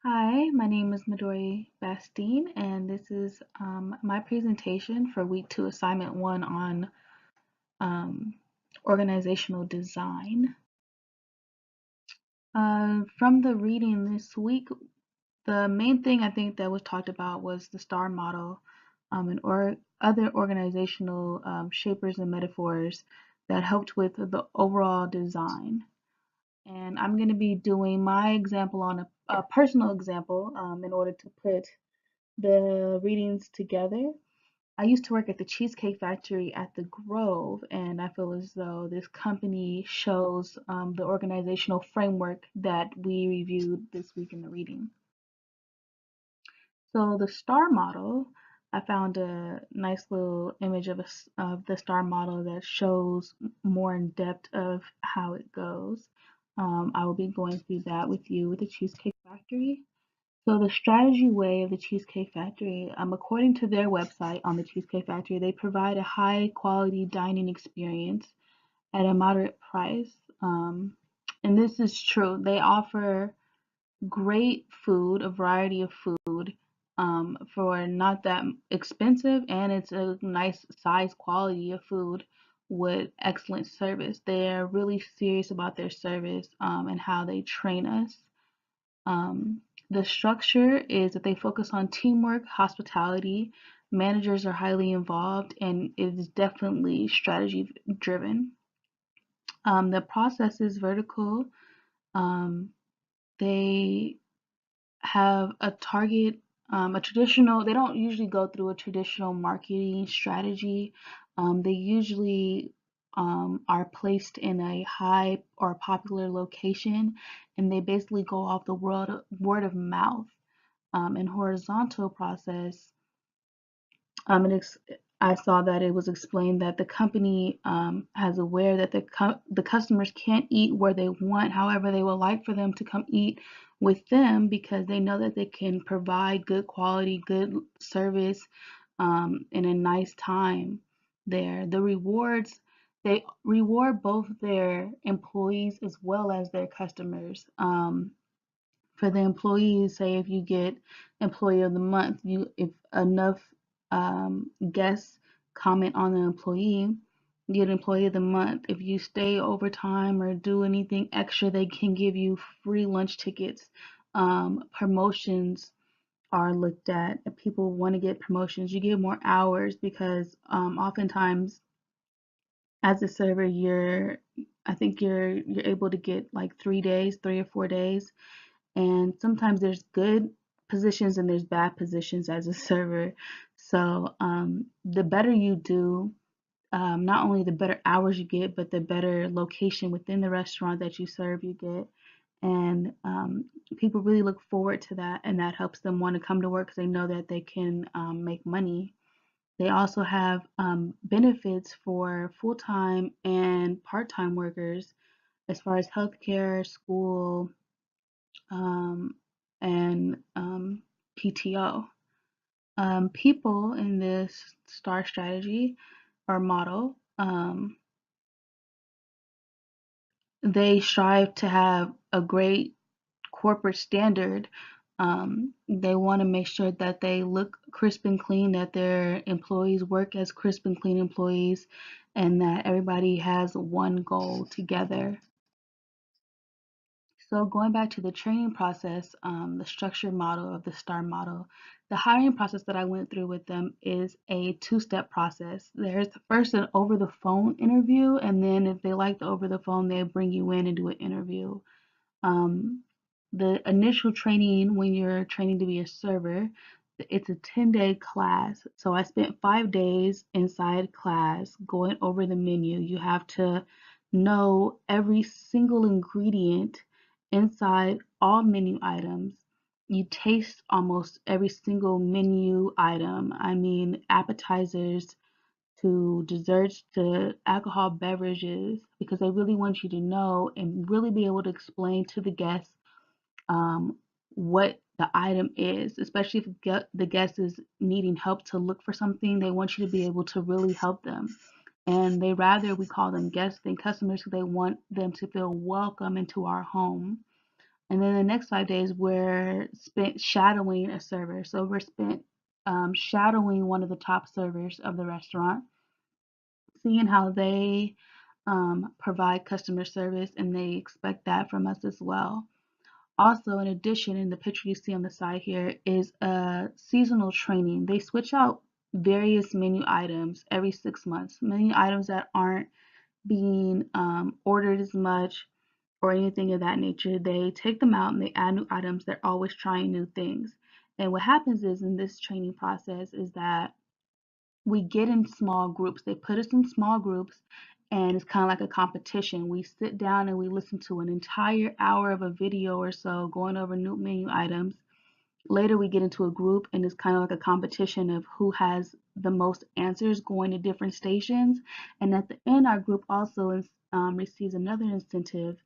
Hi, my name is Midori Bastine, and this is my presentation for week 2, assignment 1 on um, organizational design. From the reading this week, the main thing I think that was talked about was the STAR model and other organizational shapers and metaphors that helped with the overall design. And I'm going to be doing my example on a personal example in order to put the readings together. I used to work at the Cheesecake Factory at the Grove, and I feel as though this company shows the organizational framework that we reviewed this week in the reading. So the STAR model, I found a nice little image of the STAR model that shows more in depth of how it goes. I will be going through that with you with the Cheesecake Factory. So the strategy way of the Cheesecake Factory, according to their website on the Cheesecake Factory, they provide a high quality dining experience at a moderate price. And this is true. They offer great food, a variety of food, for not that expensive, and it's a nice size quality of food with excellent service. They're really serious about their service and how they train us. Um, the structure is that they focus on teamwork, hospitality. Managers are highly involved, and it is definitely strategy driven. The process is vertical. Um, they have a target, a traditional, they don't usually go through a traditional marketing strategy. They usually are placed in a high or popular location, and they basically go off the word of mouth. In horizontal process, it I saw that it was explained that the company has aware that the customers can't eat where they want. However, they would like for them to come eat with them because they know that they can provide good quality, good service, in a nice time there. The rewards, they reward both their employees as well as their customers. For the employees, say if you get employee of the month, you if enough guests comment on the employee, you get employee of the month. If you stay overtime or do anything extra, they can give you free lunch tickets. Promotions are looked at. If people want to get promotions, you get more hours because oftentimes as a server, I think you're able to get like 3 days, 3 or 4 days, and sometimes there's good positions and there's bad positions as a server. So the better you do, not only the better hours you get, but the better location within the restaurant that you serve you get. And people really look forward to that, and that helps them want to come to work because they know that they can make money. They also have benefits for full-time and part-time workers as far as healthcare, school, um, and PTO. People in this STAR strategy or model, they strive to have a great corporate standard. They want to make sure that they look crisp and clean, that their employees work as crisp and clean employees, and that everybody has one goal together. So going back to the training process, the structured model of the STAR model, the hiring process that I went through with them is a two-step process. There's first an over-the-phone interview, and then if they like the over-the-phone, they bring you in and do an interview. Um, the initial training when you're training to be a server, it's a 10-day class. So I spent 5 days inside class going over the menu. You have to know every single ingredient inside all menu items. You taste almost every single menu item. I mean, appetizers to desserts to alcohol beverages, because they really want you to know and really be able to explain to the guests um, what the item is, especially if the guest is needing help to look for something. They want you to be able to really help them. And they we call them guests than customers because they want them to feel welcome into our home. And then the next 5 days we're spent shadowing a server. So we're spent shadowing one of the top servers of the restaurant, seeing how they provide customer service, and they expect that from us as well. Also, in addition, in the picture you see on the side here is a seasonal training. They switch out various menu items every 6 months, menu items that aren't being ordered as much or anything of that nature. They take them out and they add new items. They're always trying new things. And what happens is in this training process is that we get in small groups. They put us in small groups, and it's kind of like a competition. We sit down and we listen to an entire hour of a video or so going over new menu items. Later, we get into a group, and it's kind of like a competition of who has the most answers going to different stations. And at the end, our group also receives another incentive,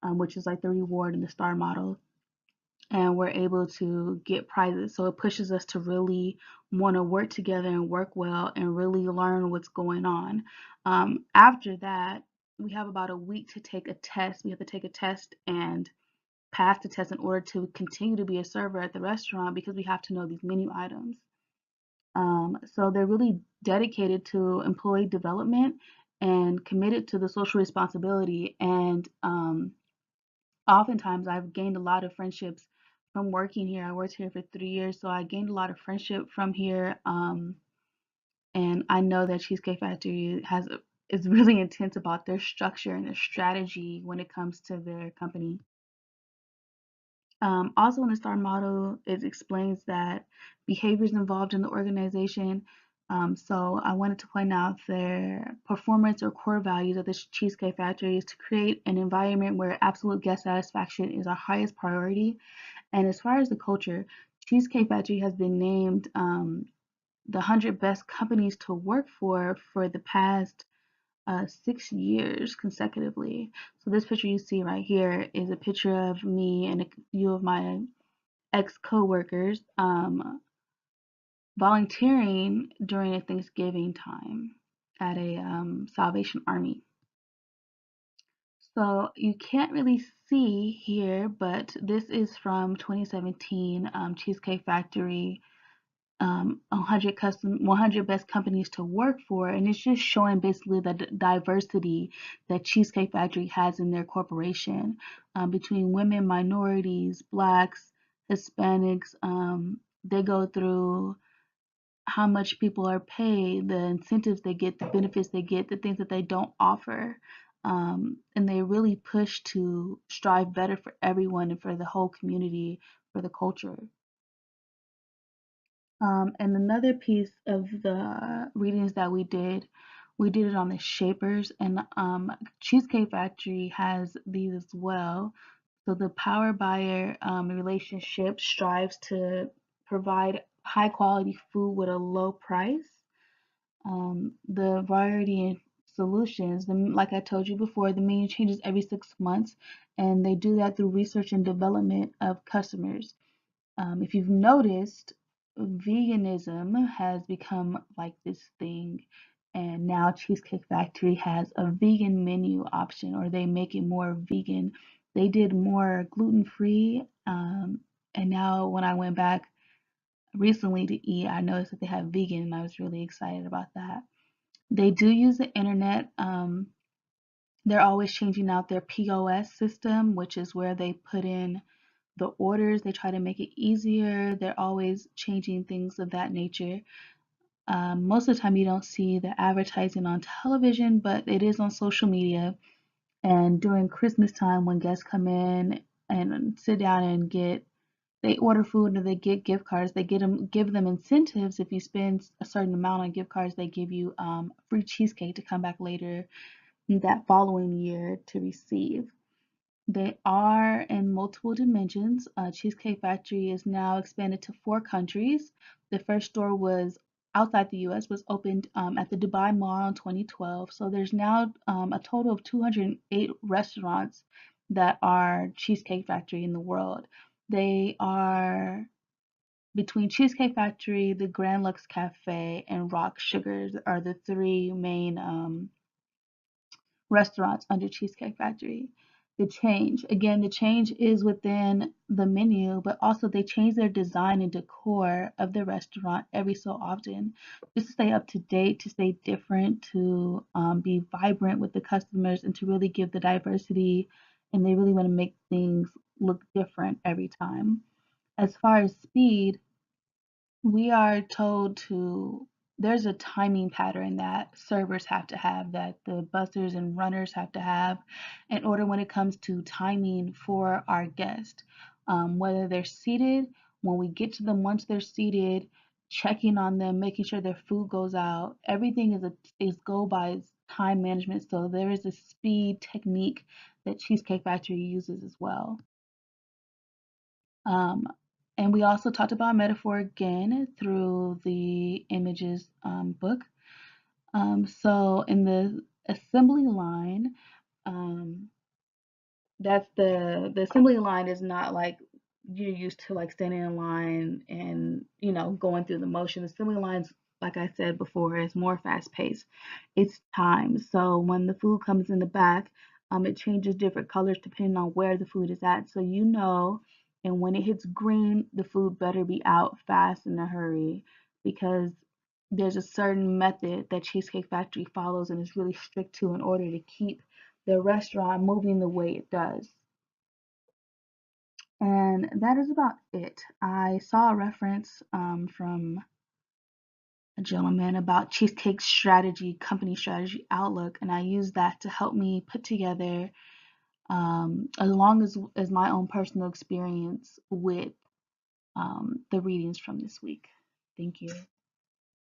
which is like the reward in the star model, and we're able to get prizes. So it pushes us to really want to work together and work well and really learn what's going on. After that, we have about a week to take a test. We have to take a test and pass the test in order to continue to be a server at the restaurant, because we have to know these menu items. So they're really dedicated to employee development and committed to the social responsibility. And oftentimes I've gained a lot of friendships from working here. I worked here for 3 years, so I gained a lot of friendship from here. And I know that Cheesecake Factory is really intense about their structure and their strategy when it comes to their company. Also in the STAR model, it explains that behaviors involved in the organization. So I wanted to point out their performance or core values of the Cheesecake Factory is to create an environment where absolute guest satisfaction is our highest priority. And as far as the culture, Cheesecake Factory has been named the 100 best companies to work for the past 6 years consecutively. So this picture you see right here is a picture of me and a few of my ex-coworkers volunteering during a Thanksgiving time at a Salvation Army. So you can't really see here, but this is from 2017 Cheesecake Factory 100 best companies to work for, and it's just showing basically the diversity that Cheesecake Factory has in their corporation, between women, minorities, blacks, Hispanics. They go through how much people are paid, the incentives they get, the benefits they get, the things that they don't offer. And they really push to strive better for everyone and for the whole community, for the culture. And another piece of the readings that we did it on the shapers, and Cheesecake Factory has these as well. So the power buyer relationship strives to provide high quality food with a low price. The variety in solutions, like I told you before, the menu changes every 6 months, and they do that through research and development of customers. If you've noticed, veganism has become like this thing, and now Cheesecake Factory has a vegan menu option, or they make it more vegan. They did more gluten free, and now when I went back recently to eat, I noticed that they have vegan, and I was really excited about that. They do use the internet. They're always changing out their POS system, which is where they put in the orders. They try to make it easier. They're always changing things of that nature. Most of the time, you don't see the advertising on television, but it is on social media. And during Christmas time, when guests come in and sit down and they order food or they get gift cards, they give them incentives. If you spend a certain amount on gift cards, they give you free cheesecake to come back later that following year to receive. They are in multiple dimensions. Cheesecake Factory is now expanded to 4 countries. The first store was outside the US, was opened at the Dubai Mall in 2012. So there's now a total of 208 restaurants that are Cheesecake Factory in the world. They are between Cheesecake Factory, the Grand Lux Cafe, and Rock Sugars are the three main restaurants under Cheesecake Factory. The change. Again, the change is within the menu, but also they change their design and decor of the restaurant every so often, just to stay up to date, to stay different, to be vibrant with the customers, and to really give the diversity. And they really want to make things look different every time. As far as speed, we are told to, there's a timing pattern that servers have to have, that the bussers and runners have to have in order when it comes to timing for our guests. Whether they're seated, when we get to them once they're seated, checking on them, making sure their food goes out, everything is go by time management. So there is a speed technique that Cheesecake Factory uses as well. Um, and we also talked about metaphor again through the images book. So in the assembly line, um, that's the assembly line is not like you're used to, like standing in line and going through the motion. Assembly lines, like I said before, is more fast paced. It's time. So when the food comes in the back, it changes different colors depending on where the food is at. So and when it hits green, the food better be out fast in a hurry, because there's a certain method that Cheesecake Factory follows and is really strict to in order to keep the restaurant moving the way it does. And that is about it. I saw a reference from a gentleman about Cheesecake strategy, company strategy outlook, and I used that to help me put together, along as my own personal experience with the readings from this week. Thank you.